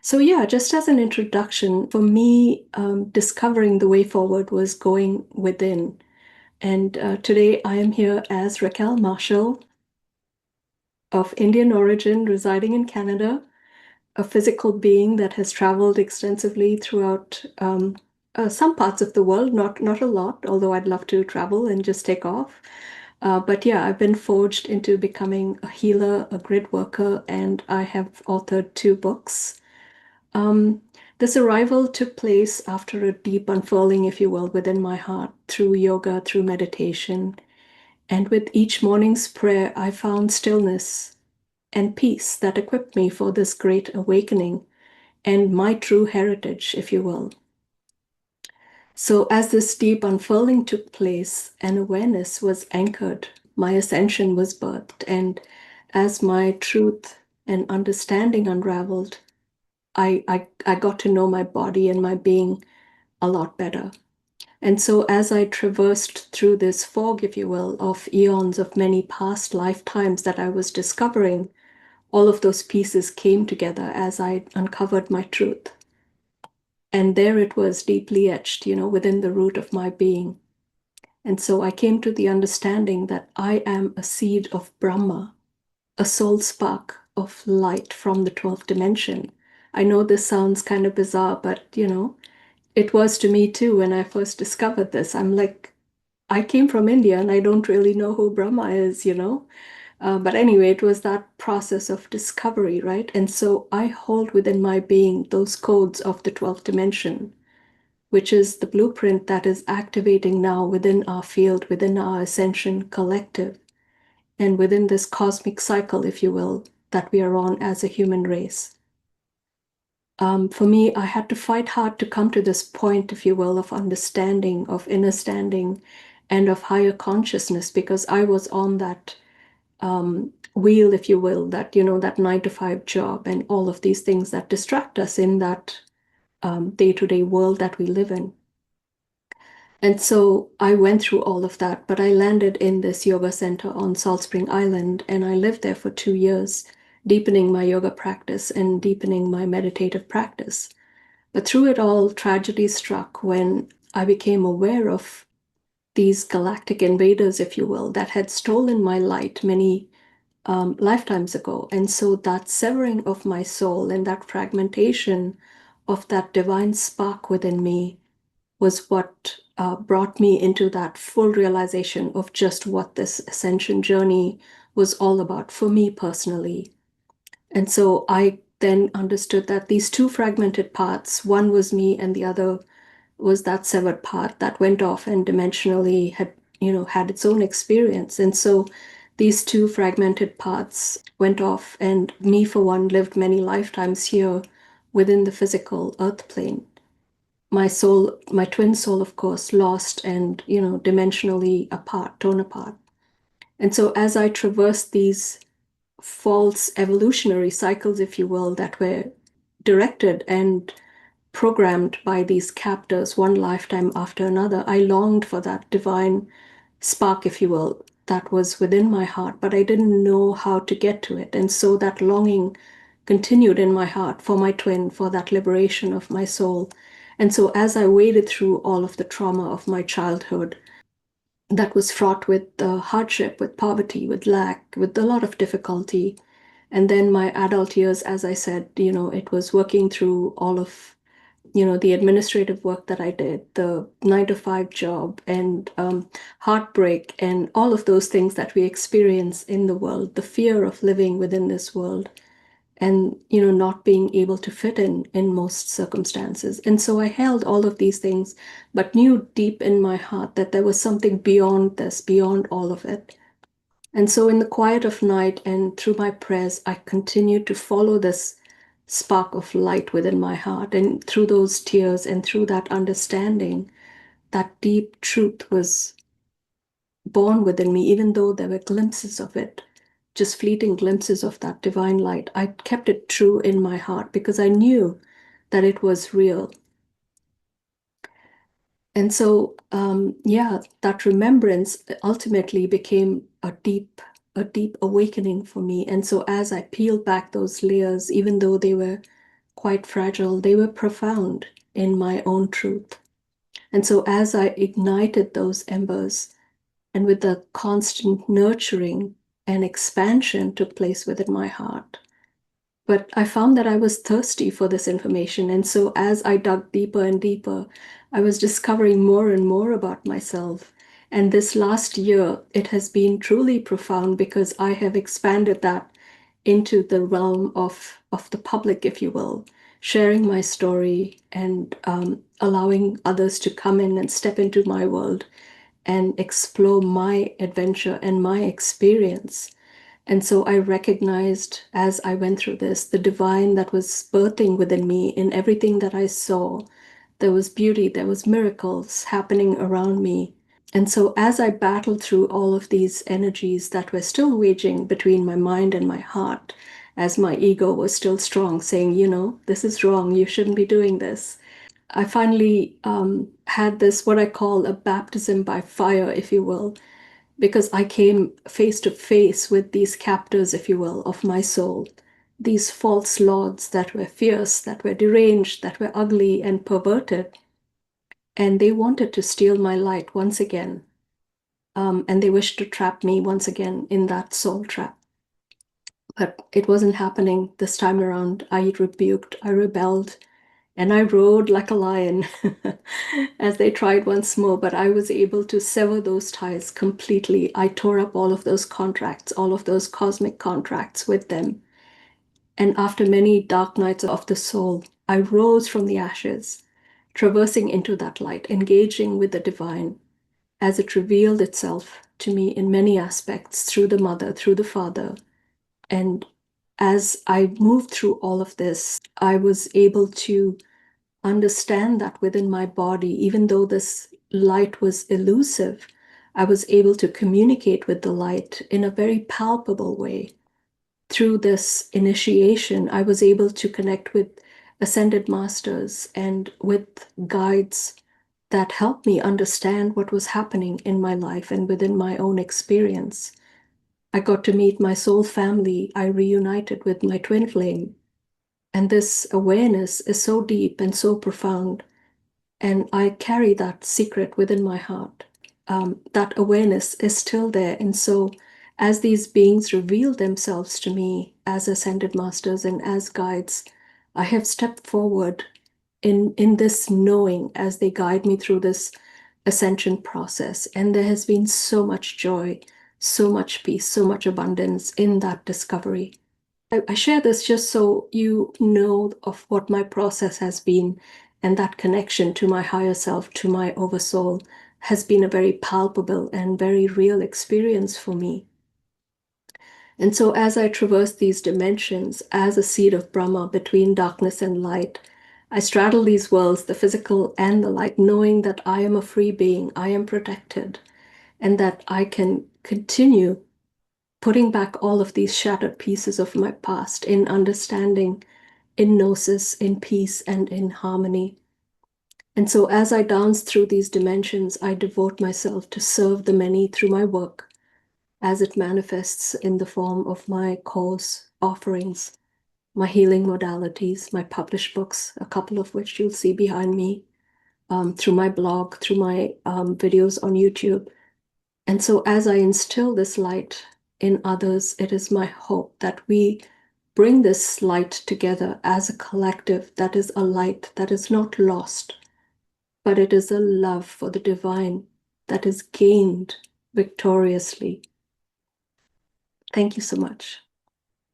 So yeah, just as an introduction, for me, discovering the way forward was going within. And today I am here as Racquel Marshall of Indian origin, residing in Canada, a physical being that has traveled extensively throughout some parts of the world, not a lot, although I'd love to travel and just take off. But yeah, I've been forged into becoming a healer, a grid worker, and I have authored two books. Um, this arrival took place after a deep unfurling, if you will, within my heart through yoga, through meditation. And with each morning's prayer, I found stillness and peace that equipped me for this great awakening and my true heritage, if you will. So, as this deep unfurling took place and awareness was anchored, my ascension was birthed. And as my truth and understanding unraveled, I got to know my body and my being a lot better. And so, as I traversed through this fog, if you will, of eons of many past lifetimes that I was discovering, all of those pieces came together as I uncovered my truth. And there it was deeply etched, within the root of my being. And so I came to the understanding that I am a seed of Brahma, a soul spark of light from the 12th dimension. I know this sounds kind of bizarre, but it was to me too when I first discovered this. I'm like, I came from India and I don't really know who Brahma is. But anyway, it was that process of discovery, right? And so I hold within my being those codes of the 12th dimension, which is the blueprint that is activating now within our field, within our ascension collective, and within this cosmic cycle, if you will, that we are on as a human race. For me, I had to fight hard to come to this point, if you will, of understanding, of inner standing, and of higher consciousness, because I was on that wheel, if you will, that 9 to 5 job and all of these things that distract us in that day-to-day world that we live in. And so I went through all of that, but I landed in this yoga center on Salt Spring Island, and I lived there for 2 years, deepening my yoga practice and deepening my meditative practice. But through it all, tragedy struck when I became aware of these galactic invaders, if you will, that had stolen my light many lifetimes ago. And so that severing of my soul and that fragmentation of that divine spark within me was what brought me into that full realization of just what this ascension journey was all about for me personally. And so I then understood that these two fragmented parts, one was me and the other was that severed part that went off and dimensionally had its own experience. And so these two fragmented parts went off, and me, for one, lived many lifetimes here within the physical earth plane. My soul, my twin soul, of course, lost and, dimensionally apart, torn apart. And so as I traversed these false evolutionary cycles, if you will, that were directed and programmed by these captors one lifetime after another, I longed for that divine spark, if you will, that was within my heart, but I didn't know how to get to it. And so that longing continued in my heart for my twin, for that liberation of my soul. And so as I waded through all of the trauma of my childhood, that was fraught with hardship, with poverty, with lack, with a lot of difficulty. And then my adult years, as I said, it was working through all of the administrative work that I did, the 9 to 5 job, and heartbreak, and all of those things that we experience in the world, the fear of living within this world, and not being able to fit in most circumstances. And so I held all of these things, but knew deep in my heart that there was something beyond this, beyond all of it. And so, in the quiet of night and through my prayers, I continued to follow this spark of light within my heart. And through those tears and through that understanding, that deep truth was born within me, even though there were glimpses of it, just fleeting glimpses of that divine light. I kept it true in my heart because I knew that it was real. And so, yeah, that remembrance ultimately became a deep awakening for me. And so, as I peeled back those layers, even though they were quite fragile. They were profound in my own truth. And so as I ignited those embers, and with the constant nurturing and expansion took place within my heart. But I found that I was thirsty for this information. And so as I dug deeper and deeper, I was discovering more and more about myself. And this last year, it has been truly profound because I have expanded that into the realm of the public, if you will, sharing my story and allowing others to come in and step into my world and explore my adventure and my experience. And so I recognized as I went through this, the divine that was birthing within me in everything that I saw. There was beauty, there was miracles happening around me. And so as I battled through all of these energies that were still waging between my mind and my heart, as my ego was still strong, saying, you know, this is wrong, you shouldn't be doing this. I finally had this, what I call a baptism by fire, if you will, because I came face to face with these captors, if you will, of my soul, these false lords that were fierce, that were deranged, that were ugly and perverted. And they wanted to steal my light once again. And they wished to trap me once again in that soul trap. But it wasn't happening this time around. I rebuked, I rebelled, and I roared like a lion as they tried once more, but I was able to sever those ties completely. I tore up all of those contracts, all of those cosmic contracts with them. And after many dark nights of the soul, I rose from the ashes, traversing into that light, engaging with the divine as it revealed itself to me in many aspects through the mother, through the father. And as I moved through all of this, I was able to understand that within my body, even though this light was elusive, I was able to communicate with the light in a very palpable way. Through this initiation, I was able to connect with ascended masters and with guides that helped me understand what was happening in my life and within my own experience. I got to meet my soul family. I reunited with my twin flame. And this awareness is so deep and so profound. And I carry that secret within my heart. That awareness is still there. And so, as these beings reveal themselves to me as ascended masters and as guides, I have stepped forward in this knowing as they guide me through this ascension process. And there has been so much joy, so much peace, so much abundance in that discovery. I share this just so you know of what my process has been, and that connection to my higher self, to my oversoul, has been a very palpable and very real experience for me. And so as I traverse these dimensions as a seed of Brahma between darkness and light, I straddle these worlds, the physical and the light, knowing that I am a free being, I am protected, and that I can continue putting back all of these shattered pieces of my past in understanding, in gnosis, in peace, and in harmony. And so as I dance through these dimensions, I devote myself to serve the many through my work as it manifests in the form of my course offerings, my healing modalities, my published books, a couple of which you'll see behind me, through my blog, through my videos on YouTube. And so as I instill this light in others, it is my hope that we bring this light together as a collective that is a light that is not lost, but it is a love for the divine that is gained victoriously. Thank you so much.